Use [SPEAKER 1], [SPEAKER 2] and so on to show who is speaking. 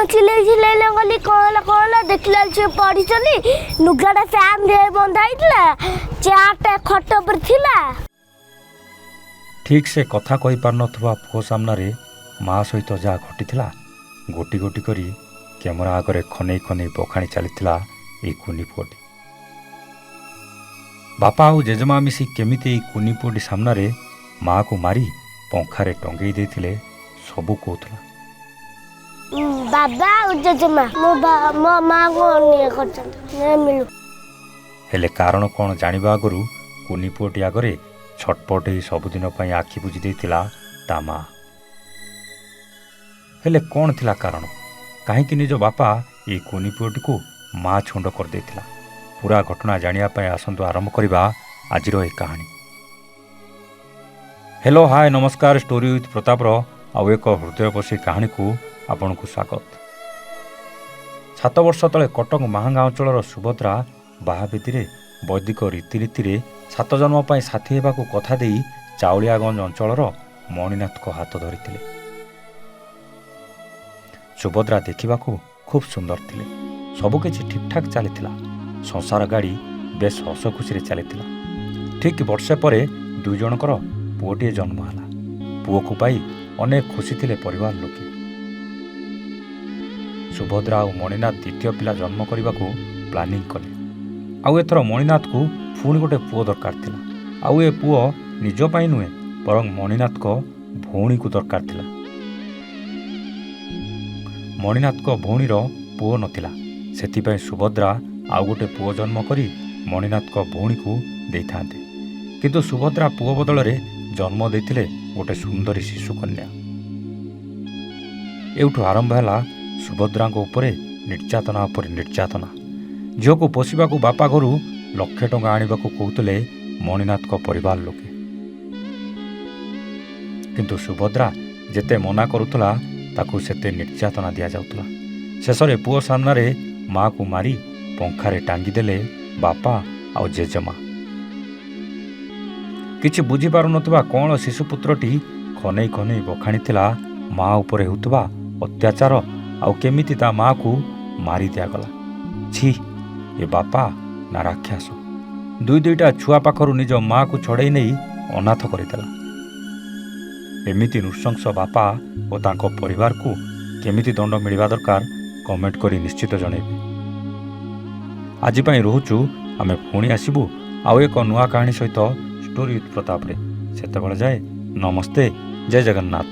[SPEAKER 1] चिल्लै चिल्लै गली कौन देखला से पड़ी लुगाटा फैन रे बंधा चेयरटा खट पर थिला।
[SPEAKER 2] ठीक से कथा कहि पार नथुवा पुओ सामने माँ सहित जहाँ घटी गोटी गोटी करी कैमरा आगे खनै खनै बखाणी चली कुनी पुओटी। बापा और जेजेमा मिसी केमिति कुनी पुओटी सामने माँ को मारी पंखारे टंगई देथिले सबू कहूला।
[SPEAKER 1] बाबा और जेजेमा मो माँ को मिलू
[SPEAKER 2] हेले कारण कौन जानिबा आगरू कुनी पुओटी आगरे छटपट ही सबुदिन आखि बुझी देथिला ता माँ। हेले कौन थिला कारण कहीं निज बापा ये कुनी पुओटी को माँ छुंड कर देथिला। पूरा घटना जानिया आसंतु आरंभ करवा आज कहानी। हेलो हाय नमस्कार स्टोरी विथ प्रतापर आउ एक हृदयस्पर्शी कहानी को आपण को स्वागत। 7 वर्ष तले कटक महांगा अंचल सुभद्रा बाहाबेदी वैदिक रीतिनीति 7 जन्म पर साथी होगा कथा दे चाउलियागंज अंचल मणिनाथ को हाथ धरी। सुभद्रा देखा खूब सुंदर थिले, सबकिछि ठीक ठाक चली संसार गाड़ी बेस हस खुशी चली। ठीक वर्षे पर 2 जनकर पुओटे जन्म है। पुओ को पाई अनेक खुशी थिले परिवार लोके। सुभद्रा और मणिनाथ द्वितीय पिला जन्म करने को प्लानिंग कले। आउ एथर मणिनाथ को पुणी गोटे पुओ दरकार थिला। आउ ए पुओ निज पाई नुहे बरं मणिनाथ को भौणी को दरकार थिला। मणिनाथ को भौणीर पुओ नथिला, सेथिपाई सुभद्रा आउ गोटे पुओ जन्म करी मणिनाथ को भौणी को देई थांते। किंतु सुभद्रा पुओ बदल रे जन्म देथिले गोटे सुंदरी शिशु कन्या। एउठु आरंभ हैला सुभद्रा उपरे निर्यातना उपर निर्यातना। झील को पोषा बापा घर लक्षे टंका आने को कहते मणिनाथ को परिवार लोके। किंतु सुभद्रा जेते मना करुला ताकू सेते निर्यातना दिया जाउतला। शेष रे पुओ सामने माँ को मारी पंखारे टांगी देले बापा आउ जेजेमा। किछि बुझी पारु नथिबा कौन शिशुपुत्रटी खनै खनै बखाणी थिला माँ उपरे होउतबा अत्याचार आउ केमिति ता माँ को मारी दियागला। छी ये बापा ना राक्षस। दुईटा छुआ पाखरु निज माँ को छड़े नहीं अनाथ करदेला। एमिति नृशंस बापा और तांको परिवार को केमिति दंड मिलवा दरकार कमेंट करी निश्चित जनइबे। आज पई रोचु आमे पुणी आसबू आउ एक नुआ कहानी सहित स्टोरी विथ प्रताप रे। सेतेबेले जाए नमस्ते, जय जगन्नाथ।